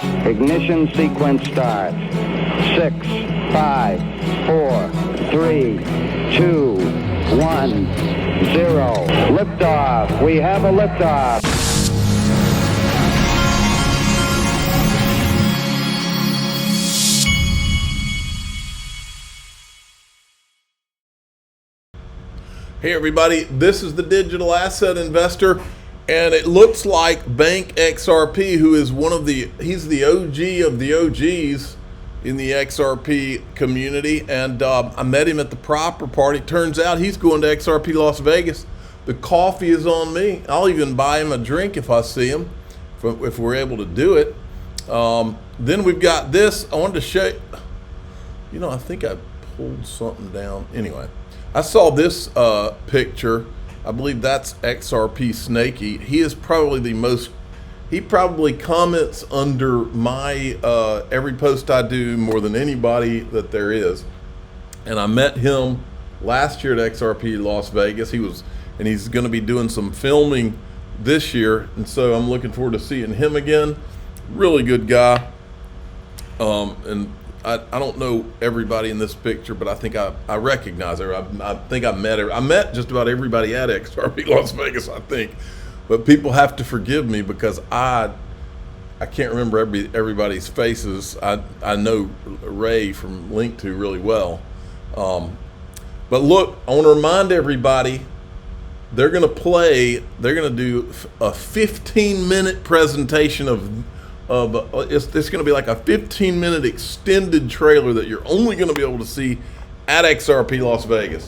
Ignition sequence starts. 6, 5, 4, 3, 2, 1, 0. Liftoff. We have a liftoff. Hey everybody, this is the Digital Asset Investor, and it looks like Bank XRP, who is he's the OG of the OGs in the XRP community, and I met him at the proper party. Turns out he's going to XRP Las Vegas. The coffee is on me. I'll even buy him a drink if I see him, if we're able to do it. Then we've got this. I wanted to show you, I think I pulled something down. Anyway, I saw this picture. I believe that's XRP Snaky. He is probably he probably comments under my every post I do more than anybody that there is. And I met him last year at XRP Las Vegas. And he's going to be doing some filming this year. And so I'm looking forward to seeing him again. Really good guy. And I don't know everybody in this picture, but I think I recognize her. I think I met her. I met just about everybody at XRP Las Vegas, I think. But people have to forgive me because I can't remember everybody's faces. I know Ray from Link2 really well. But look, I want to remind everybody, they're going to do a 15-minute presentation it's going to be like a 15-minute extended trailer that you're only going to be able to see at XRP Las Vegas.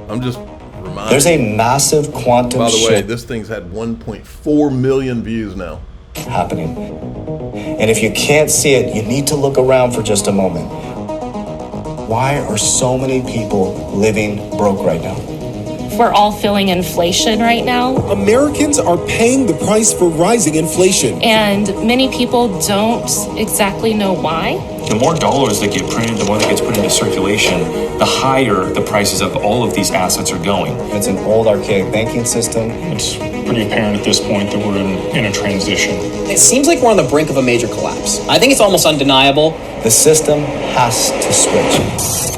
I'm just reminding. There's a massive quantum shift. By the way, shift this thing's had 1.4 million views now. Happening. And if you can't see it, you need to look around for just a moment. Why are so many people living broke right now? We're all feeling inflation right now. Americans are paying the price for rising inflation. And many people don't exactly know why. The more dollars that get printed, the more that gets put into circulation, the higher the prices of all of these assets are going. It's an old archaic banking system. It's pretty apparent at this point that we're in a transition. It seems like we're on the brink of a major collapse. I think it's almost undeniable. The system has to switch.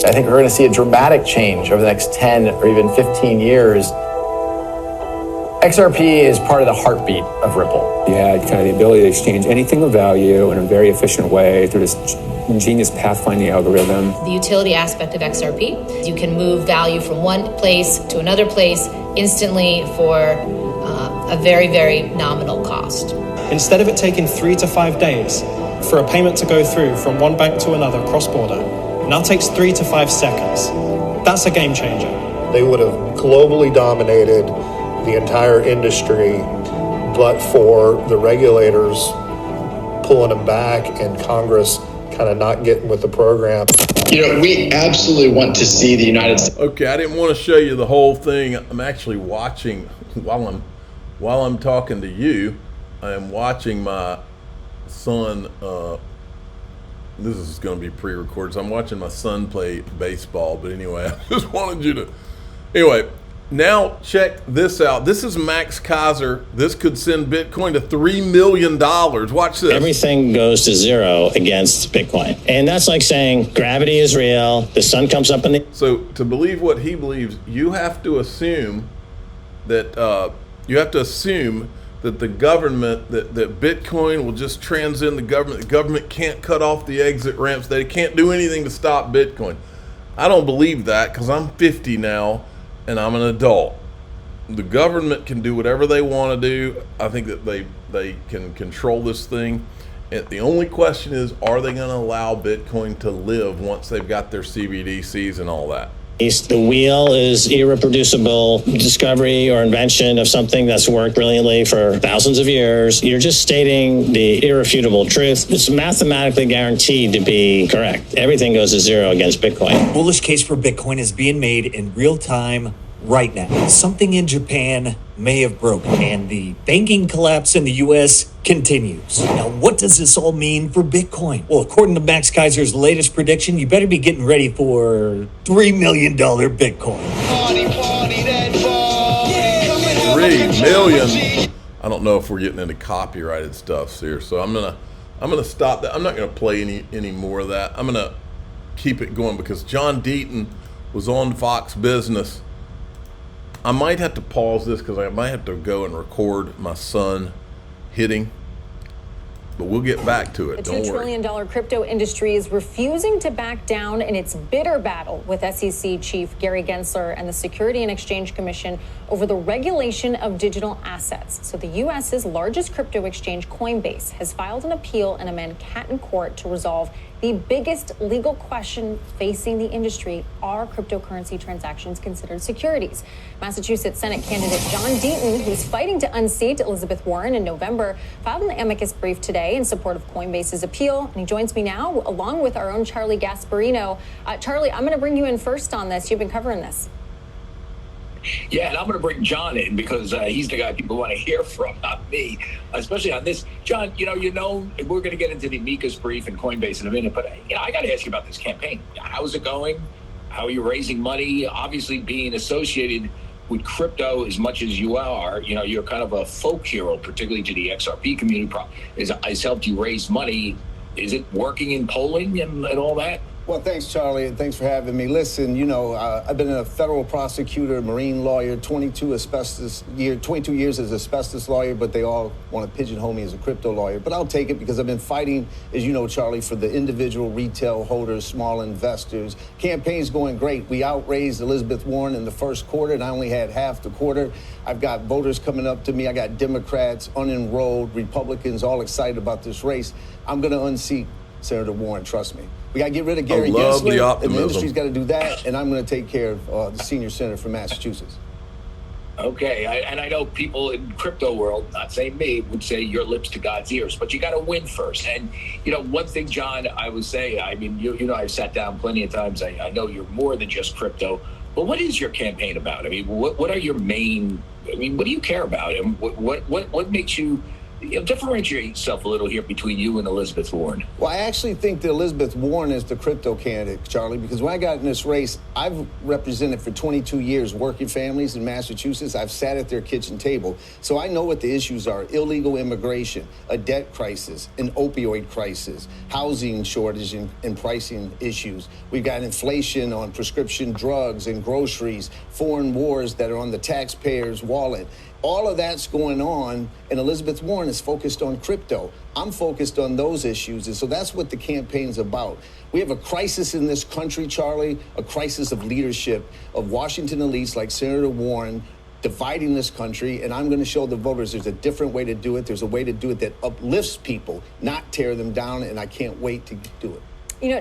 I think we're going to see a dramatic change over the next 10 or even 15 years. XRP is part of the heartbeat of Ripple. Yeah, kind of the ability to exchange anything of value in a very efficient way through this ingenious pathfinding algorithm. The utility aspect of XRP, you can move value from one place to another place instantly for a very, very nominal cost. Instead of it taking 3 to 5 days for a payment to go through from one bank to another cross-border, now takes 3 to 5 seconds. That's a game changer. They would have globally dominated the entire industry, but for the regulators pulling them back and Congress kind of not getting with the program. We absolutely want to see the United States. Okay, I didn't want to show you the whole thing. I'm actually watching while I'm talking to you. I am watching my son. This is going to be pre-recorded, so I'm watching my son play baseball. But anyway, I just wanted you to. Anyway, now check this out. This is Max Kaiser. This could send Bitcoin to $3 million. Watch this. Everything goes to zero against Bitcoin. And that's like saying gravity is real. The sun comes up in the... So to believe what he believes, you have to assume that the government, that Bitcoin will just transcend the government. The government can't cut off the exit ramps. They can't do anything to stop Bitcoin. I don't believe that because I'm 50 now and I'm an adult. The government can do whatever they want to do. I think that they can control this thing. And the only question is, are they going to allow Bitcoin to live once they've got their CBDCs and all that? The wheel is irreproducible discovery or invention of something that's worked brilliantly for thousands of years. You're just stating the irrefutable truth. It's mathematically guaranteed to be correct. Everything goes to zero against Bitcoin. Bullish case for Bitcoin is being made in real time right now. Something in Japan may have broken, and the banking collapse in the U.S. continues. Now, what does this all mean for Bitcoin? Well, according to Max Kaiser's latest prediction, you better be getting ready for $3 million Bitcoin. $3 million. I don't know if we're getting into copyrighted stuff here, so I'm gonna stop that. I'm not gonna play any more of that. I'm gonna keep it going because John Deaton was on Fox Business. I might have to pause this because I might have to go and record my son hitting. But we'll get back to it. The $2 trillion crypto industry is refusing to back down in its bitter battle with SEC Chief Gary Gensler and the Security and Exchange Commission over the regulation of digital assets. So the U.S.'s largest crypto exchange, Coinbase, has filed an appeal in a Manhattan court to resolve the biggest legal question facing the industry: are cryptocurrency transactions considered securities? Massachusetts Senate candidate John Deaton, who's fighting to unseat Elizabeth Warren in November, filed an amicus brief today in support of Coinbase's appeal. And he joins me now, along with our own Charlie Gasparino. Charlie, I'm going to bring you in first on this. You've been covering this. Yeah, and I'm going to bring John in because he's the guy people want to hear from, not me, especially on this. John, we're going to get into the amicus brief and Coinbase in a minute, but I got to ask you about this campaign. How's it going? How are you raising money? Obviously, being associated with crypto as much as you are, you're kind of a folk hero, particularly to the XRP community. Has helped you raise money. Is it working in polling and all that? Well, thanks, Charlie, and thanks for having me. Listen, I've been a federal prosecutor, marine lawyer, 22 years as asbestos lawyer, but they all want to pigeonhole me as a crypto lawyer. But I'll take it because I've been fighting, as you know, Charlie, for the individual retail holders, small investors. Campaign's going great. We outraised Elizabeth Warren in the first quarter, and I only had half the quarter. I've got voters coming up to me. I got Democrats, unenrolled, Republicans, all excited about this race. I'm going to unseat Senator Warren, trust me. We got to get rid of Gary Gensler, and the industry's got to do that, and I'm going to take care of the senior senator from Massachusetts. Okay, and I know people in crypto world, not saying me, would say your lips to God's ears, but you got to win first. And, one thing, John, I would say, I've sat down plenty of times. I know you're more than just crypto, but what is your campaign about? What are your main, what do you care about? And what makes you differentiate yourself a little here between you and Elizabeth Warren? Well, I actually think that Elizabeth Warren is the crypto candidate, Charlie, because when I got in this race, I've represented for 22 years working families in Massachusetts. I've sat at their kitchen table. So I know what the issues are: illegal immigration, a debt crisis, an opioid crisis, housing shortage and pricing issues. We've got inflation on prescription drugs and groceries, foreign wars that are on the taxpayer's wallet. All of that's going on, and Elizabeth Warren is focused on crypto. I'm focused on those issues, and so that's what the campaign's about. We have a crisis in this country, Charlie, a crisis of leadership, of Washington elites like Senator Warren dividing this country, and I'm going to show the voters there's a different way to do it. There's a way to do it that uplifts people, not tear them down, and I can't wait to do it.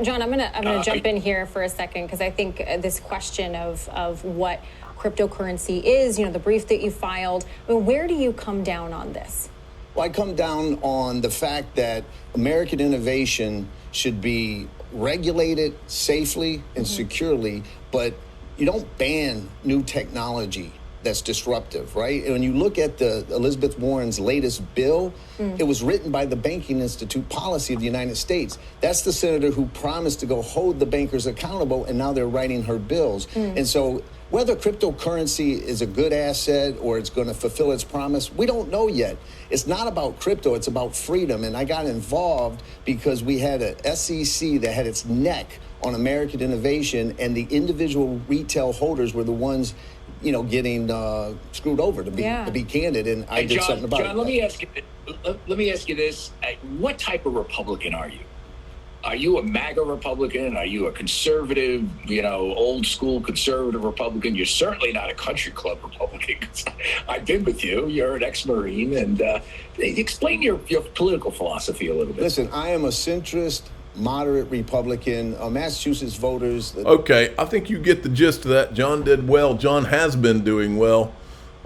John, I'm gonna jump in here for a second because I think this question of what cryptocurrency is, the brief that you filed, where do you come down on this? Well, I come down on the fact that American innovation should be regulated safely and securely, but you don't ban new technology that's disruptive, right? And when you look at the Elizabeth Warren's latest bill, it was written by the Banking Institute Policy of the United States. That's the senator who promised to go hold the bankers accountable, and now they're writing her bills. And so whether cryptocurrency is a good asset or it's going to fulfill its promise, we don't know yet. It's not about crypto, it's about freedom. And I got involved because we had a SEC that had its neck on American innovation, and the individual retail holders were the ones getting screwed over, to be candid, and I did something about it. John, let me ask you this. What type of Republican are you? Are you a MAGA Republican? Are you a conservative, old school conservative Republican? You're certainly not a country club Republican. I've been with you. You're an ex-Marine. And explain your political philosophy a little bit. Listen, I am a centrist, moderate Republican. Massachusetts voters. Okay, I think you get the gist of that. John did well. John has been doing well.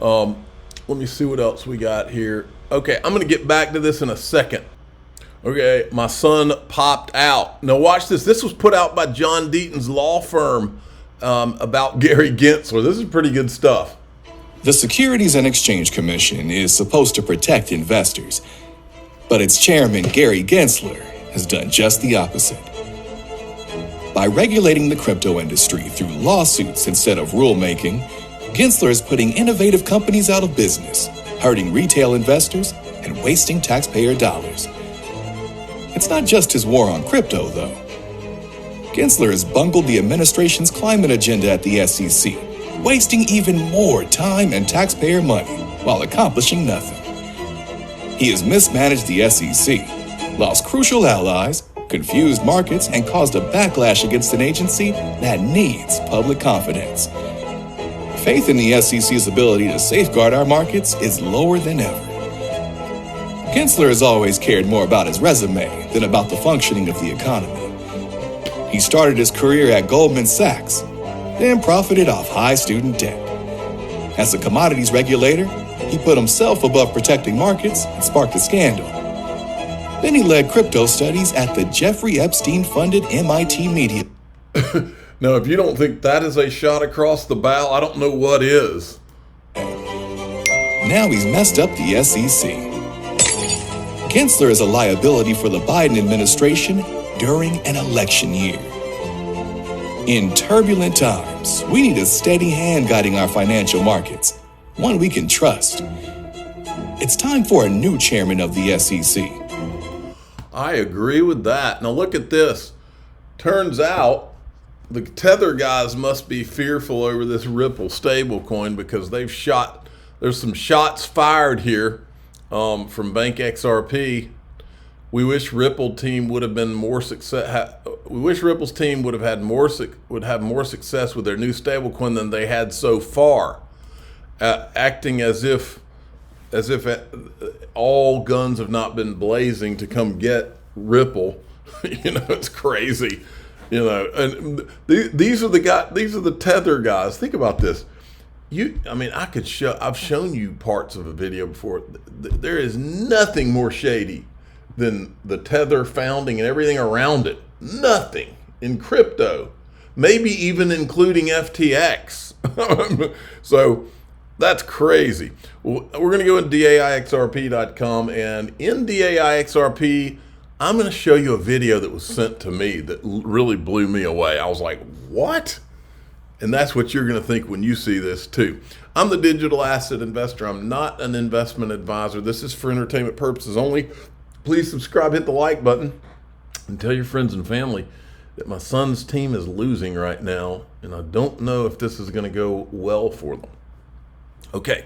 Let me see what else we got here. Okay, I'm going to get back to this in a second. Okay, my son popped out. Now watch this. This was put out by John Deaton's law firm about Gary Gensler. This is pretty good stuff. The Securities and Exchange Commission is supposed to protect investors, but its chairman, Gary Gensler, has done just the opposite. By regulating the crypto industry through lawsuits instead of rulemaking, Gensler is putting innovative companies out of business, hurting retail investors, and wasting taxpayer dollars. It's not just his war on crypto, though. Gensler has bungled the administration's climate agenda at the SEC, wasting even more time and taxpayer money while accomplishing nothing. He has mismanaged the SEC, lost crucial allies, confused markets, and caused a backlash against an agency that needs public confidence. Faith in the SEC's ability to safeguard our markets is lower than ever. Gensler has always cared more about his resume than about the functioning of the economy. He started his career at Goldman Sachs, then profited off high student debt. As a commodities regulator, he put himself above protecting markets and sparked a scandal. Then he led crypto studies at the Jeffrey Epstein-funded MIT Media. Now, if you don't think that is a shot across the bow, I don't know what is. Now he's messed up the SEC. Gensler is a liability for the Biden administration during an election year. In turbulent times, we need a steady hand guiding our financial markets, one we can trust. It's time for a new chairman of the SEC. I agree with that. Now look at this. Turns out the Tether guys must be fearful over this Ripple stablecoin because there's some shots fired here from Bank XRP. We wish Ripple team would have been more success. We wish Ripple's team would have more success with their new stablecoin than they had so far, acting as if all guns have not been blazing to come get Ripple. It's crazy. And these are the Tether guys. Think about this. I've shown you parts of a video before. There is nothing more shady than the Tether founding and everything around it. Nothing in crypto, maybe even including FTX. So that's crazy. We're going to go into DAIXRP.com, and in DAIXRP, I'm going to show you a video that was sent to me that really blew me away. I was like, what? And that's what you're going to think when you see this too. I'm the digital asset investor. I'm not an investment advisor. This is for entertainment purposes only. Please subscribe, hit the like button, and tell your friends and family that my son's team is losing right now, and I don't know if this is going to go well for them. Okay.